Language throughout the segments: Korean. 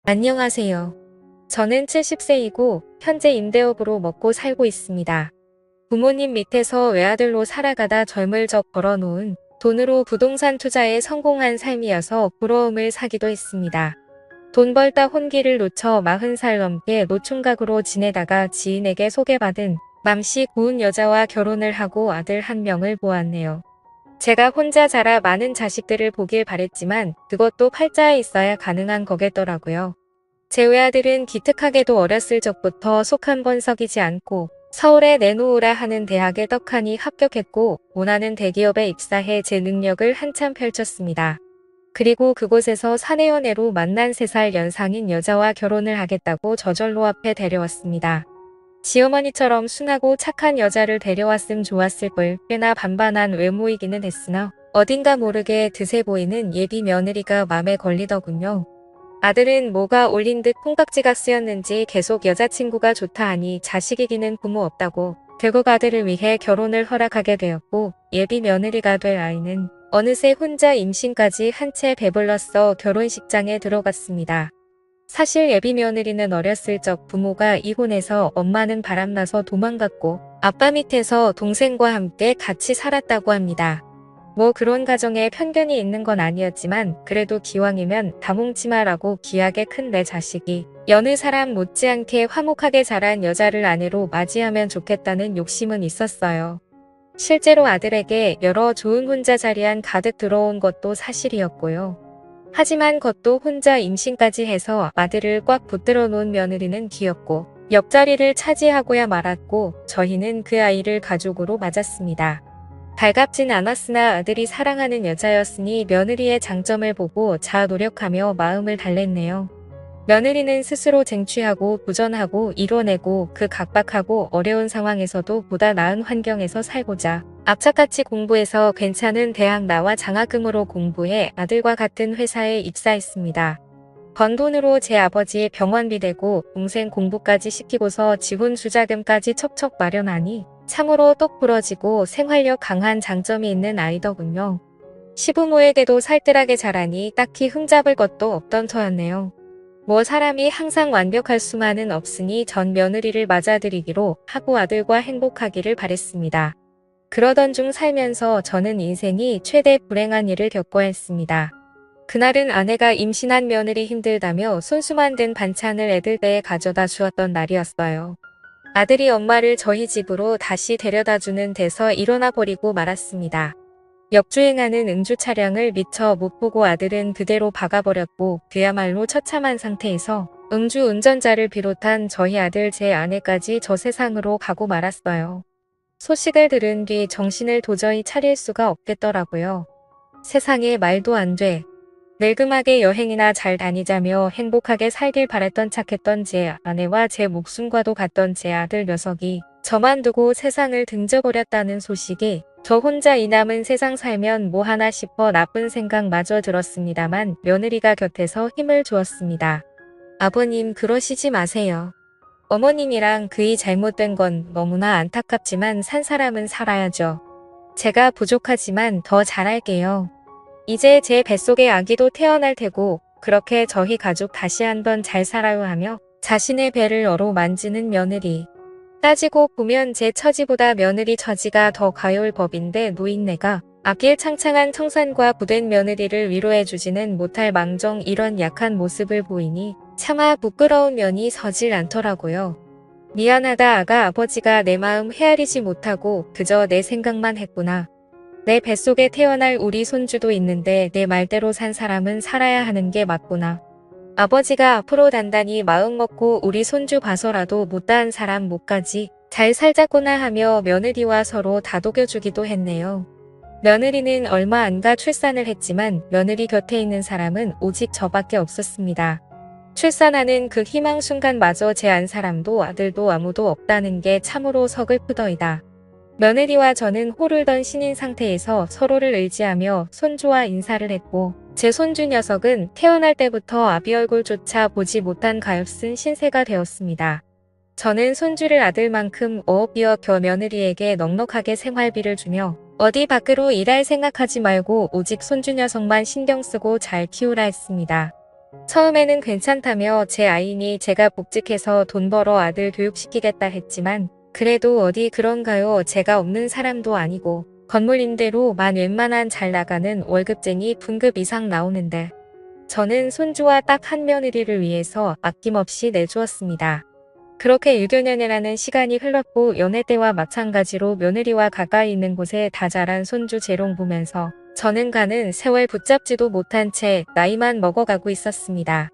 안녕하세요. 저는 70세이고 현재 임대업으로 먹고 살고 있습니다. 부모님 밑에서 외아들로 살아가다 젊을 적 벌어놓은 돈으로 부동산 투자에 성공한 삶이어서 부러움을 사기도 했습니다. 돈 벌다 혼기를 놓쳐 40살 넘게 노총각으로 지내다가 지인에게 소개받은 맘씨 고운 여자와 결혼을 하고 아들 한 명을 보았네요. 제가 혼자 자라 많은 자식들을 보길 바랬지만 그것도 팔자에 있어야 가능한 거겠더라고요. 제 외아들은 기특하게도 어렸을 적부터 속 한 번 썩이지 않고 서울에 내놓으라 하는 대학에 떡하니 합격했고 원하는 대기업에 입사해 제 능력을 한참 펼쳤습니다. 그리고 그곳에서 사내연애로 만난 3살 연상인 여자와 결혼을 하겠다고 저절로 앞에 데려왔습니다. 지어머니처럼 순하고 착한 여자를 데려왔음 좋았을 걸 꽤나 반반한 외모이기는 했으나 어딘가 모르게 드세 보이는 예비 며느리가 맘에 걸리더군요. 아들은 뭐가 올린 듯 콩깍지가 쓰였는지 계속 여자친구가 좋다 하니 자식이기는 부모 없다고 결국 아들을 위해 결혼을 허락하게 되었고 예비 며느리가 될 아이는 어느새 혼자 임신까지 한 채 배불렀어 결혼식장에 들어갔습니다. 사실 예비 며느리는 어렸을 적 부모가 이혼해서 엄마는 바람나서 도망갔고 아빠 밑에서 동생과 함께 같이 살았다고 합니다. 뭐 그런 가정에 편견이 있는 건 아니었지만 그래도 기왕이면 다몽치마라고 귀하게 큰 내 자식이 여느 사람 못지않게 화목하게 자란 여자를 아내로 맞이하면 좋겠다는 욕심은 있었어요. 실제로 아들에게 여러 좋은 혼자 자리안 가득 들어온 것도 사실이었고요. 하지만 그것도 혼자 임신까지 해서 아들을 꽉 붙들어 놓은 며느리는 귀엽고 옆자리를 차지하고야 말았고 저희는 그 아이를 가족으로 맞았습니다. 달갑진 않았으나 아들이 사랑하는 여자였으니 며느리의 장점을 보고 자아 노력하며 마음을 달랬네요. 며느리는 스스로 쟁취하고 도전하고 이뤄내고 그 각박하고 어려운 상황에서도 보다 나은 환경에서 살고자 악착같이 공부해서 괜찮은 대학 나와 장학금으로 공부해 아들과 같은 회사에 입사했습니다. 번 돈으로 제 아버지의 병원비 대고 동생 공부까지 시키고서 지분 투자금까지 척척 마련하니 참으로 똑 부러지고 생활력 강한 장점이 있는 아이더군요. 시부모에게도 살뜰하게 자라니 딱히 흠잡을 것도 없던 터였네요. 뭐 사람이 항상 완벽할 수만은 없으니 전 며느리를 맞아들이기로 하고 아들과 행복하기를 바랬습니다. 그러던 중 살면서 저는 인생이 최대 불행한 일을 겪어야 했습니다. 그날은 아내가 임신한 며느리 힘들다며 손수 만든 반찬을 애들 떼에 가져다 주었던 날이었어요. 아들이 엄마를 저희 집으로 다시 데려다주는 데서 일어나 버리고 말았습니다. 역주행하는 음주 차량을 미처 못 보고 아들은 그대로 박아버렸고 그야말로 처참한 상태에서 음주 운전자를 비롯한 저희 아들 제 아내까지 저 세상으로 가고 말았어요. 소식을 들은 뒤 정신을 도저히 차릴 수가 없겠더라고요. 세상에 말도 안 돼. 늙음하게 여행이나 잘 다니자며 행복하게 살길 바랬던 착했던 제 아내와 제 목숨과도 같던 제 아들 녀석이 저만 두고 세상을 등져버렸다는 소식이 저 혼자 이 남은 세상 살면 뭐 하나 싶어 나쁜 생각마저 들었습니다만 며느리가 곁에서 힘을 주었습니다. 아버님 그러시지 마세요. 어머님이랑 그이 잘못된 건 너무나 안타깝지만 산 사람은 살아야죠. 제가 부족하지만 더 잘할게요. 이제 제 뱃속에 아기도 태어날 테고 그렇게 저희 가족 다시 한번 잘 살아요 하며 자신의 배를 어루만지는 며느리. 따지고 보면 제 처지보다 며느리 처지가 더 가여울 법인데 노인네가 앞길 창창한 청산과 부된 며느리를 위로해주지는 못할 망정 이런 약한 모습을 보이니 차마 부끄러운 면이 서질 않더라고요. 미안하다 아가 아버지가 내 마음 헤아리지 못하고 그저 내 생각만 했구나. 내 뱃속에 태어날 우리 손주도 있는데 내 말대로 산 사람은 살아야 하는 게 맞구나. 아버지가 앞으로 단단히 마음먹고 우리 손주 봐서라도 못다한 사람 못가지 잘 살자꾸나 하며 며느리와 서로 다독여주기도 했네요. 며느리는 얼마 안 가 출산을 했지만 며느리 곁에 있는 사람은 오직 저밖에 없었습니다. 출산하는 그 희망 순간마저 제 안 사람도 아들도 아무도 없다는 게 참으로 서글프더이다. 며느리와 저는 호를던 신인 상태에서 서로를 의지하며 손주와 인사를 했고 제 손주 녀석은 태어날 때부터 아비 얼굴조차 보지 못한 가엾은 신세가 되었습니다. 저는 손주를 아들만큼 어업이어 겨 며느리에게 넉넉하게 생활비를 주며 어디 밖으로 일할 생각하지 말고 오직 손주 녀석만 신경 쓰고 잘 키우라 했습니다. 처음에는 괜찮다며 제 아이니 제가 복직해서 돈 벌어 아들 교육시키겠다 했지만 그래도 어디 그런가요? 제가 없는 사람도 아니고 건물 임대로 웬만한 잘 나가는 월급쟁이 분급 이상 나오는데 저는 손주와 딱 한 며느리를 위해서 아낌없이 내주었습니다. 그렇게 6여년이라는 시간이 흘렀고 연애 때와 마찬가지로 며느리와 가까이 있는 곳에 다 자란 손주 재롱 보면서 저는 가는 세월 붙잡지도 못한 채 나이만 먹어가고 있었습니다.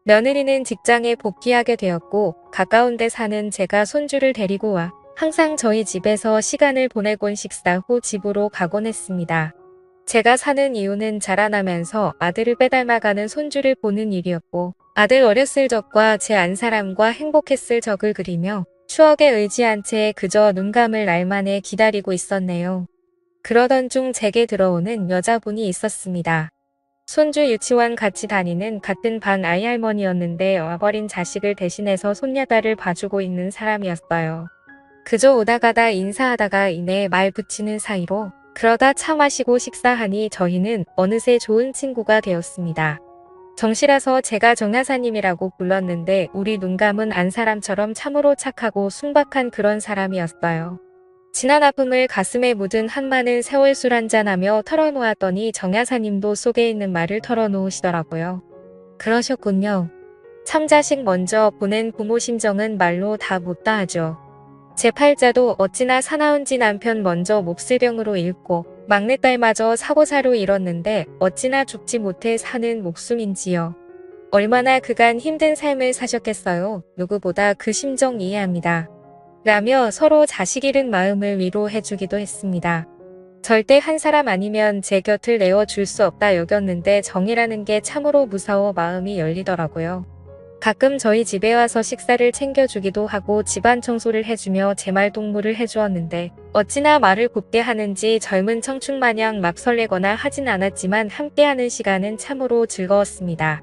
며느리는 직장에 복귀하게 되었고 가까운 데 사는 제가 손주를 데리고 와 항상 저희 집에서 시간을 보내곤 식사 후 집으로 가곤 했습니다. 제가 사는 이유는 자라나면서 아들을 빼닮아가는 손주를 보는 일이었고 아들 어렸을 적과 제 안사람과 행복했을 적을 그리며 추억에 의지한 채 그저 눈 감을 날만에 기다리고 있었네요. 그러던 중 제게 들어오는 여자분이 있었습니다. 손주 유치원 같이 다니는 같은 반 아이 할머니였는데 와버린 자식을 대신해서 손녀딸을 봐주고 있는 사람이었어요. 그저 오다가다 인사하다가 이내 말 붙이는 사이로 그러다 차 마시고 식사하니 저희는 어느새 좋은 친구가 되었습니다. 정시라서 제가 정여사님이라고 불렀는데 우리 눈 감은 안사람처럼 참으로 착하고 순박한 그런 사람이었어요. 지난 아픔을 가슴에 묻은 한마늘 세월 술 한잔하며 털어놓았더니 정여사님도 속에 있는 말을 털어놓으시더라고요. 그러셨군요. 참 자식 먼저 보낸 부모 심정은 말로 다 못다 하죠. 제 팔자도 어찌나 사나운지 남편 먼저 몹쓸병으로 잃고 막내딸마저 사고사로 잃었는데 어찌나 죽지 못해 사는 목숨인지요. 얼마나 그간 힘든 삶을 사셨겠어요. 누구보다 그 심정 이해합니다. 라며 서로 자식 잃은 마음을 위로해주기도 했습니다. 절대 한 사람 아니면 제 곁을 내어줄 수 없다 여겼는데 정이라는 게 참으로 무서워 마음이 열리더라고요. 가끔 저희 집에 와서 식사를 챙겨주기도 하고 집안 청소를 해주며 제 말 동무를 해주었는데 어찌나 말을 곱게 하는지 젊은 청춘 마냥 막 설레거나 하진 않았지만 함께하는 시간은 참으로 즐거웠습니다.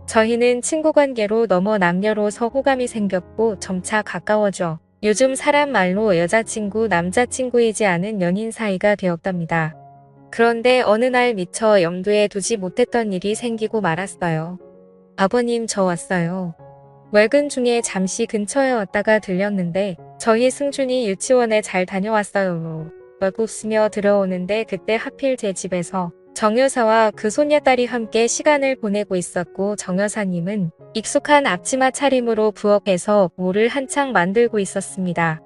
저희는 친구 관계로 넘어 남녀로서 호감이 생겼고 점차 가까워져 요즘 사람 말로 여자친구 남자친구이지 않은 연인 사이가 되었답니다. 그런데 어느 날 미처 염두에 두지 못했던 일이 생기고 말았어요. 아버님 저 왔어요. 외근 중에 잠시 근처에 왔다가 들렸는데 저희 승준이 유치원에 잘 다녀왔어요. 라고 웃으며 들어오는데 그때 하필 제 집에서 정여사와 그 손녀딸이 함께 시간을 보내고 있었고 정여사님은 익숙한 앞치마 차림으로 부엌에서 뭐를 한창 만들고 있었습니다.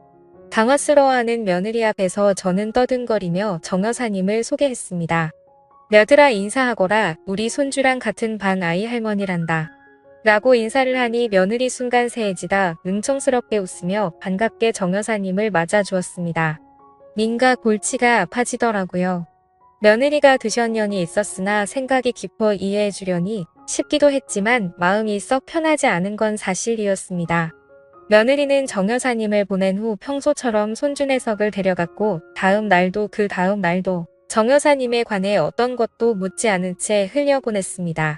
당황스러워하는 며느리 앞에서 저는 떠든거리며 정여사님을 소개했습니다. 며느라 인사하거라 우리 손주랑 같은 반 아이 할머니란다. 라고 인사를 하니 며느리 순간 새해지다 능청스럽게 웃으며 반갑게 정여사님을 맞아주었습니다. 민가 골치가 아파지더라고요. 며느리가 드션년이 있었으나 생각이 깊어 이해해주려니 싶기도 했지만 마음이 썩 편하지 않은 건 사실이었습니다. 며느리는 정여사님을 보낸 후 평소처럼 손주 녀석을 데려갔고 다음 날도 그 다음 날도 정여사님에 관해 어떤 것도 묻지 않은 채 흘려보냈습니다.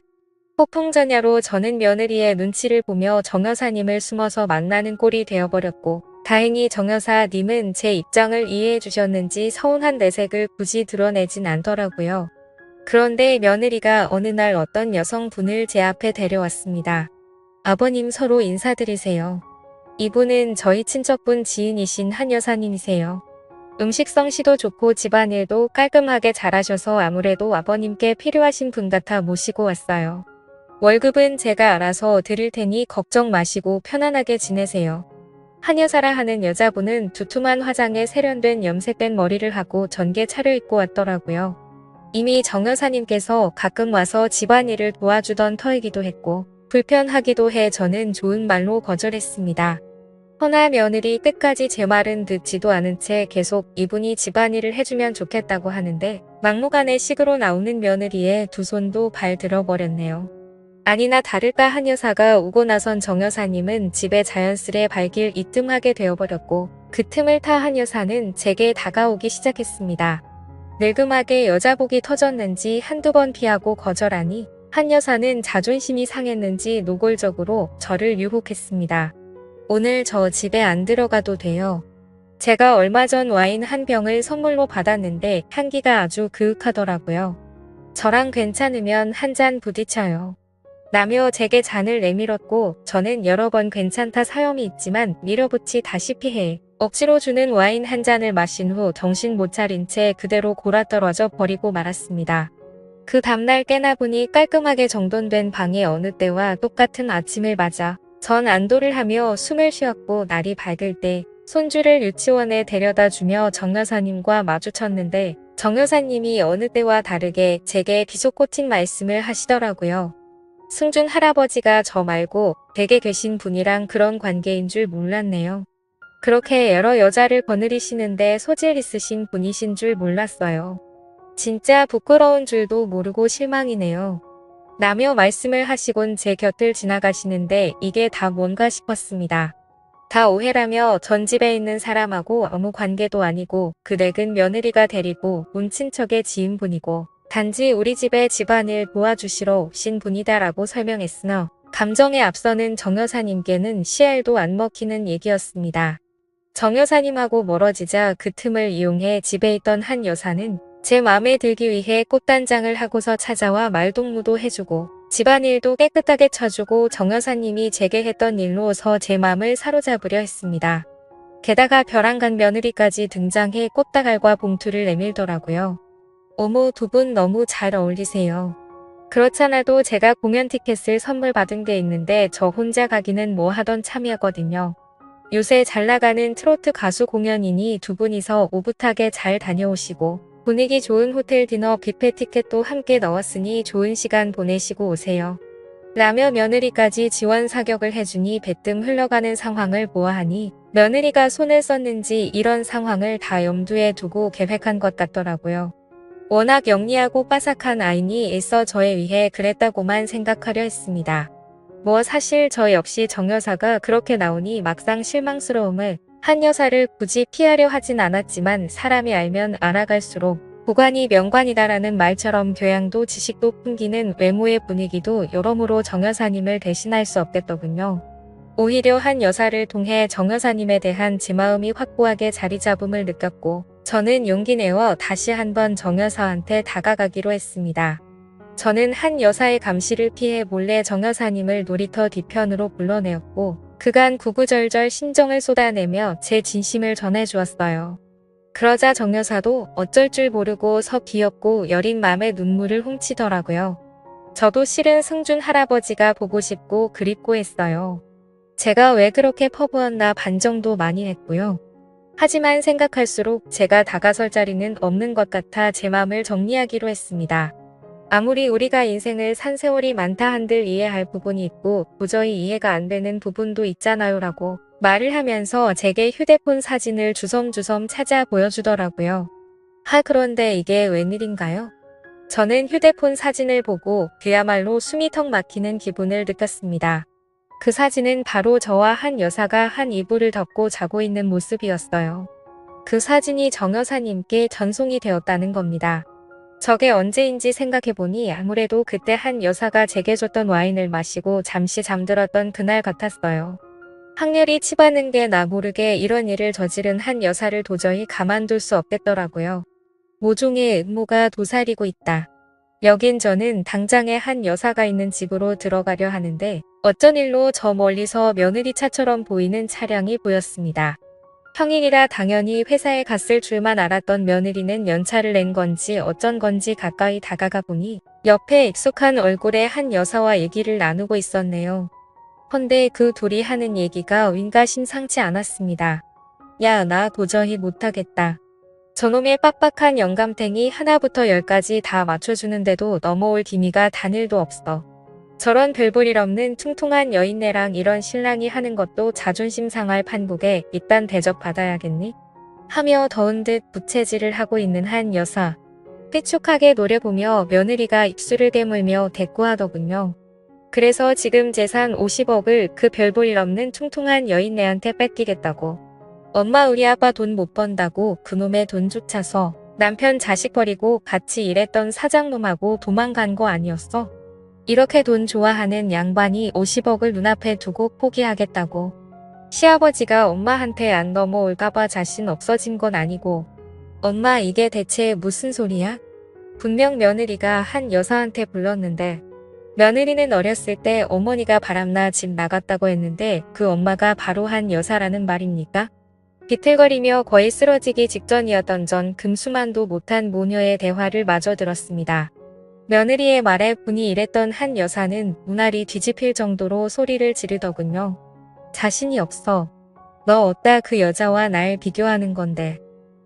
폭풍전야로 저는 며느리의 눈치를 보며 정여사님을 숨어서 만나는 꼴이 되어버렸고 다행히 정여사님은 제 입장을 이해해 주셨는지 서운한 내색을 굳이 드러내진 않더라고요. 그런데 며느리가 어느 날 어떤 여성분을 제 앞에 데려왔습니다. 아버님 서로 인사드리세요. 이분은 저희 친척분 지인이신 한 여사님이세요. 음식 솜씨도 좋고 집안일도 깔끔하게 잘하셔서 아무래도 아버님께 필요하신 분 같아 모시고 왔어요. 월급은 제가 알아서 드릴 테니 걱정 마시고 편안하게 지내세요. 한여사라 하는 여자분은 두툼한 화장에 세련된 염색된 머리를 하고 전게 차려입고 왔더라고요. 이미 정여사님께서 가끔 와서 집안일을 도와주던 터이기도 했고 불편하기도 해 저는 좋은 말로 거절했습니다. 허나 며느리 끝까지 제 말은 듣지도 않은 채 계속 이분이 집안일을 해주면 좋겠다고 하는데 막무가내 식으로 나오는 며느리의 두 손도 발 들어버렸네요. 아니나 다를까 한여사가 오고 나선 정여사님은 집에 자연스레 발길 이뜸하게 되어버렸고 그 틈을 타 한여사는 제게 다가오기 시작했습니다. 늙음하게 여자복이 터졌는지 한두 번 피하고 거절하니 한여사는 자존심이 상했는지 노골적으로 저를 유혹했습니다. 오늘 저 집에 안 들어가도 돼요. 제가 얼마 전 와인 한 병을 선물로 받았는데 향기가 아주 그윽하더라고요. 저랑 괜찮으면 한 잔 부딪혀요. 라며 제게 잔을 내밀었고 저는 여러 번 괜찮다 사염이 있지만 밀어붙이다시피 해 억지로 주는 와인 한 잔을 마신 후 정신 못 차린 채 그대로 골아떨어져 버리고 말았습니다. 그 다음날 깨나 보니 깔끔하게 정돈된 방에 어느 때와 똑같은 아침을 맞아 전 안도를 하며 숨을 쉬었고 날이 밝을 때 손주를 유치원에 데려다 주며 정 여사님과 마주쳤는데 정 여사님이 어느 때와 다르게 제게 비속고친 말씀을 하시더라고요. 승준 할아버지가 저 말고 댁에 계신 분이랑 그런 관계인 줄 몰랐네요. 그렇게 여러 여자를 거느리시는데 소질 있으신 분이신 줄 몰랐어요. 진짜 부끄러운 줄도 모르고 실망이네요. 라며 말씀을 하시곤 제 곁을 지나가시는데 이게 다 뭔가 싶었습니다. 다 오해라며 전 집에 있는 사람하고 아무 관계도 아니고 그 댁은 며느리가 데리고 온 친척의 지인분이고 단지 우리 집에 집안일 도와주시러 오신 분이다라고 설명했으나 감정에 앞서는 정 여사님께는 씨알도 안 먹히는 얘기였습니다. 정 여사님하고 멀어지자 그 틈을 이용해 집에 있던 한 여사는 제 마음에 들기 위해 꽃단장을 하고서 찾아와 말동무도 해주고 집안일도 깨끗하게 쳐주고 정 여사님이 제게 했던 일로서 제 마음을 사로잡으려 했습니다. 게다가 벼랑간 며느리까지 등장해 꽃다갈과 봉투를 내밀더라고요. 어머, 두 분 너무 잘 어울리세요. 그렇잖아도 제가 공연 티켓을 선물 받은 게 있는데 저 혼자 가기는 뭐 하던 참이었거든요. 요새 잘 나가는 트로트 가수 공연이니 두 분이서 오붓하게 잘 다녀오시고 분위기 좋은 호텔 디너 뷔페 티켓도 함께 넣었으니 좋은 시간 보내시고 오세요. 라며 며느리까지 지원 사격을 해주니 배뜸 흘러가는 상황을 보아하니 며느리가 손을 썼는지 이런 상황을 다 염두에 두고 계획한 것 같더라고요. 워낙 영리하고 빠삭한 아이니 애써 저에 의해 그랬다고만 생각하려 했습니다. 뭐 사실 저 역시 정 여사가 그렇게 나오니 막상 실망스러움을 한 여사를 굳이 피하려 하진 않았지만 사람이 알면 알아갈수록 보관이 명관이다라는 말처럼 교양도 지식도 풍기는 외모의 분위기도 여러모로 정 여사님을 대신할 수 없겠더군요. 오히려 한 여사를 통해 정 여사님에 대한 제 마음이 확고하게 자리잡음을 느꼈고 저는 용기 내어 다시 한번 정 여사한테 다가가기로 했습니다. 저는 한 여사의 감시를 피해 몰래 정 여사님을 놀이터 뒤편으로 불러내었고 그간 구구절절 심정을 쏟아내며 제 진심을 전해주었어요. 그러자 정 여사도 어쩔 줄 모르고 서 귀엽고 여린 맘에 눈물을 훔치더라고요. 저도 실은 승준 할아버지가 보고 싶고 그립고 했어요. 제가 왜 그렇게 퍼부었나 반정도 많이 했고요. 하지만 생각할수록 제가 다가설 자리는 없는 것 같아 제 맘을 정리하기로 했습니다. 아무리 우리가 인생을 산 세월이 많다 한들 이해할 부분이 있고 도저히 이해가 안 되는 부분도 있잖아요 라고 말을 하면서 제게 휴대폰 사진을 주섬주섬 찾아 보여주더라고요. 그런데 이게 웬일인가요? 저는 휴대폰 사진을 보고 그야말로 숨이 턱 막히는 기분을 느꼈습니다. 그 사진은 바로 저와 한 여사가 한 이불을 덮고 자고 있는 모습이었어요. 그 사진이 정 여사님께 전송이 되었다는 겁니다. 저게 언제인지 생각해보니 아무래도 그때 한 여사가 제게 줬던 와인을 마시고 잠시 잠들었던 그날 같았어요. 학렬이 치받는 게 나 모르게 이런 일을 저지른 한 여사를 도저히 가만둘 수 없겠더라고요. 모종의 음모가 도사리고 있다. 여긴 저는 당장에 한 여사가 있는 집으로 들어가려 하는데 어쩐 일로 저 멀리서 며느리 차처럼 보이는 차량이 보였습니다. 평일이라 당연히 회사에 갔을 줄만 알았던 며느리는 연차를 낸 건지 어쩐 건지 가까이 다가가 보니 옆에 익숙한 얼굴의 한 여사와 얘기를 나누고 있었네요. 헌데 그 둘이 하는 얘기가 윈가 심상치 않았습니다. 야, 나 도저히 못하겠다. 저놈의 빡빡한 영감탱이 하나부터 열까지 다 맞춰주는데도 넘어올 기미가 단일도 없어. 저런 별볼일 없는 퉁퉁한 여인네랑 이런 신랑이 하는 것도 자존심 상할 판국에 일단 대접받아야겠니? 하며 더운 듯 부채질을 하고 있는 한 여사. 삐축하게 노려보며 며느리가 입술을 깨물며 대꾸하더군요. 그래서 지금 재산 50억을 그 별볼일 없는 퉁퉁한 여인네한테 뺏기겠다고. 엄마 우리 아빠 돈 못 번다고 그놈의 돈 쫓아서 남편 자식 버리고 같이 일했던 사장놈하고 도망간 거 아니었어? 이렇게 돈 좋아하는 양반이 50억을 눈앞에 두고 포기하겠다고. 시아버지가 엄마한테 안 넘어올까봐 자신 없어진 건 아니고. 엄마 이게 대체 무슨 소리야? 분명 며느리가 한 여사한테 불렀는데 며느리는 어렸을 때 어머니가 바람나 집 나갔다고 했는데 그 엄마가 바로 한 여사라는 말입니까? 비틀거리며 거의 쓰러지기 직전이었던 전 금수만도 못한 모녀의 대화를 마저 들었습니다. 며느리의 말에 분이 일했던 한 여사는 눈알이 뒤집힐 정도로 소리를 지르더군요. 자신이 없어. 너 어따 그 여자와 날 비교하는 건데.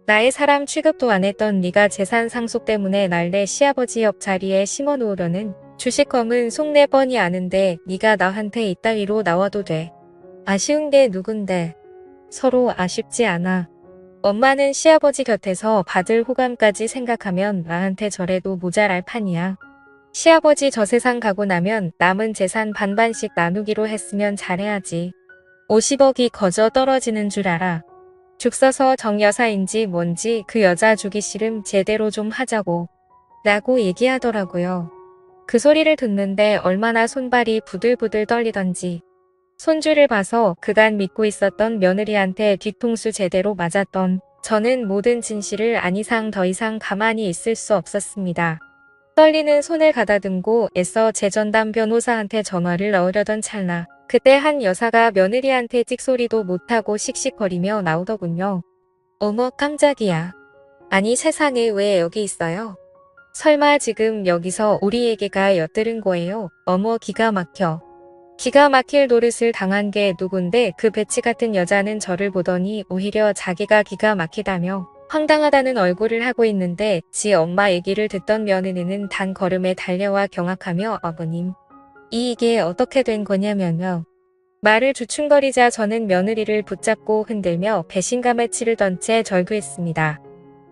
나의 사람 취급도 안 했던 네가 재산 상속 때문에 날 내 시아버지 옆자리에 심어놓으려는 주식검은 속내 뻔히 아는데 네가 나한테 이따위로 나와도 돼. 아쉬운 게 누군데. 서로 아쉽지 않아. 엄마는 시아버지 곁에서 받을 호감까지 생각하면 나한테 저래도 모자랄 판이야. 시아버지 저 세상 가고 나면 남은 재산 반반씩 나누기로 했으면 잘해야지. 50억이 거저 떨어지는 줄 알아. 죽 써서 정여사인지 뭔지 그 여자 주기 싫음 제대로 좀 하자고. 라고 얘기하더라고요. 그 소리를 듣는데 얼마나 손발이 부들부들 떨리던지. 손주를 봐서 그간 믿고 있었던 며느리한테 뒤통수 제대로 맞았던 저는 모든 진실을 안 이상 더 이상 가만히 있을 수 없었습니다. 떨리는 손을 가다듬고 애써 재전담 변호사한테 전화를 넣으려던 찰나 그때 한 여사가 며느리한테 찍소리도 못하고 씩씩거리며 나오더군요. 어머 깜짝이야. 아니 세상에 왜 여기 있어요? 설마 지금 여기서 우리 얘기가 엿들은 거예요? 어머 기가 막혀. 기가 막힐 노릇을 당한 게 누군데 그 배치 같은 여자는 저를 보더니 오히려 자기가 기가 막히다며 황당하다는 얼굴을 하고 있는데 지 엄마 얘기를 듣던 며느리는 단 걸음에 달려와 경악하며 어머님. 이게 어떻게 된 거냐면요. 말을 주춤거리자 저는 며느리를 붙잡고 흔들며 배신감에 치르던 채 절규했습니다.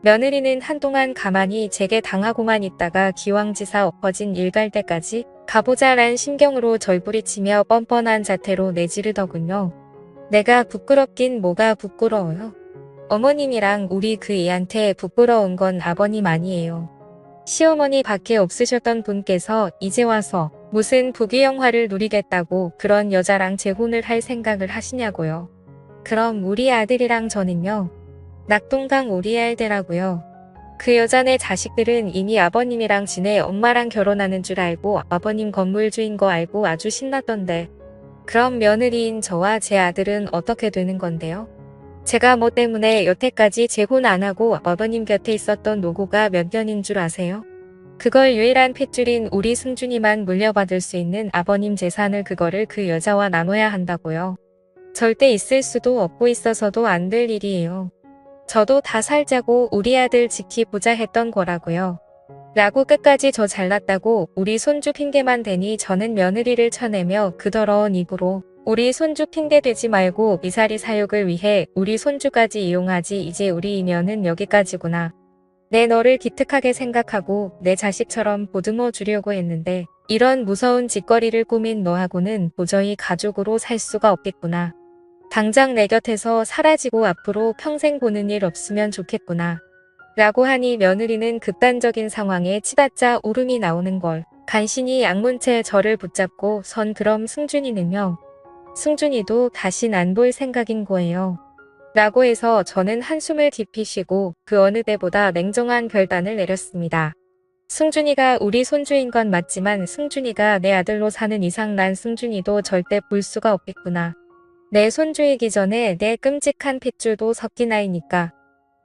며느리는 한동안 가만히 제게 당하고만 있다가 기왕지사 엎어진 일 갈 때까지 가보자란 심경으로 절부리치며 뻔뻔한 자태로 내지르더군요. 내가 부끄럽긴 뭐가 부끄러워요. 어머님이랑 우리 그 애한테 부끄러운 건 아버님 아니에요. 시어머니 밖에 없으셨던 분께서 이제 와서 무슨 부귀영화를 누리겠다고 그런 여자랑 재혼을 할 생각을 하시냐고요. 그럼 우리 아들이랑 저는요. 낙동강 오리알대라고요. 그 여자네 자식들은 이미 아버님이랑 지내 엄마랑 결혼하는 줄 알고 아버님 건물주인 거 알고 아주 신났던데. 그럼 며느리인 저와 제 아들은 어떻게 되는 건데요? 제가 뭐 때문에 여태까지 재혼 안 하고 아버님 곁에 있었던 노고가 몇 년인 줄 아세요? 그걸 유일한 핏줄인 우리 승준이만 물려받을 수 있는 아버님 재산을 그거를 그 여자와 나눠야 한다고요. 절대 있을 수도 없고 있어서도 안 될 일이에요. 저도 다 살자고 우리 아들 지키보자 했던 거라고요. 라고 끝까지 저 잘났다고 우리 손주 핑계만 대니 저는 며느리를 쳐내며 그 더러운 입으로 우리 손주 핑계 대지 말고 미사리 사육을 위해 우리 손주까지 이용하지 이제 우리 인연은 여기까지구나. 내 너를 기특하게 생각하고 내 자식처럼 보듬어 주려고 했는데 이런 무서운 짓거리를 꾸민 너하고는 도저히 가족으로 살 수가 없겠구나. 당장 내 곁에서 사라지고 앞으로 평생 보는 일 없으면 좋겠구나. 라고 하니 며느리는 극단적인 상황에 치닫자 울음이 나오는 걸 간신히 약문채 저를 붙잡고 선 그럼 승준이는요. 승준이도 다신 안 볼 생각인 거예요. 라고 해서 저는 한숨을 깊이 쉬고 그 어느 때보다 냉정한 결단을 내렸습니다. 승준이가 우리 손주인 건 맞지만 승준이가 내 아들로 사는 이상 난 승준이도 절대 볼 수가 없겠구나. 내 손주이기 전에 내 끔찍한 핏줄도 섞인 아이니까.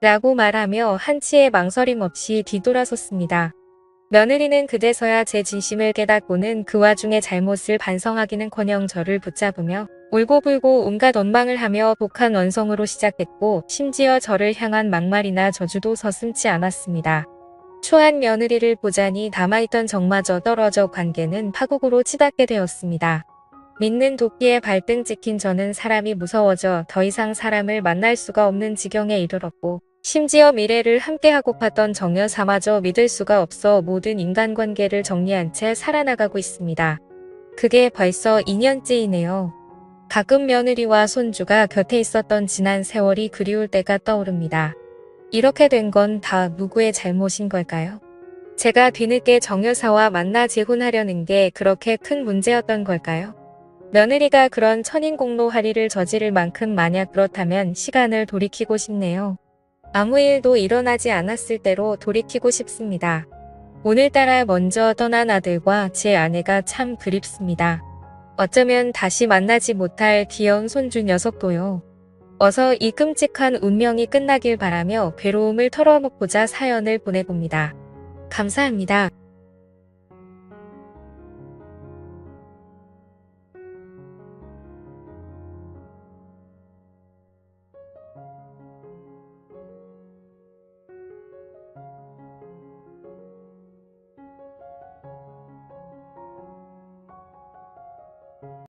라고 말하며 한치의 망설임 없이 뒤돌아섰습니다. 며느리는 그제서야 제 진심을 깨닫고는 그 와중에 잘못을 반성하기는커녕 저를 붙잡으며 울고불고 온갖 원망을 하며 독한 원성으로 시작했고 심지어 저를 향한 막말이나 저주도 서슴지 않았습니다. 초한 며느리를 보자니 남아있던 정마저 떨어져 관계는 파국으로 치닫게 되었습니다. 믿는 도끼에 발등 찍힌 저는 사람이 무서워져 더 이상 사람을 만날 수가 없는 지경에 이르렀고 심지어 미래를 함께하고팠던 정여사마저 믿을 수가 없어 모든 인간관계를 정리한 채 살아나가고 있습니다. 그게 벌써 2년째이네요. 가끔 며느리와 손주가 곁에 있었던 지난 세월이 그리울 때가 떠오릅니다. 이렇게 된 건 다 누구의 잘못인 걸까요? 제가 뒤늦게 정여사와 만나 재혼하려는 게 그렇게 큰 문제였던 걸까요? 며느리가 그런 천인공노할 일을 저지를 만큼 만약 그렇다면 시간을 돌이키고 싶네요. 아무 일도 일어나지 않았을 때로 돌이키고 싶습니다. 오늘따라 먼저 떠난 아들과 제 아내가 참 그립습니다. 어쩌면 다시 만나지 못할 귀여운 손주 녀석도요. 어서 이 끔찍한 운명이 끝나길 바라며 괴로움을 털어놓고자 사연을 보내봅니다. 감사합니다.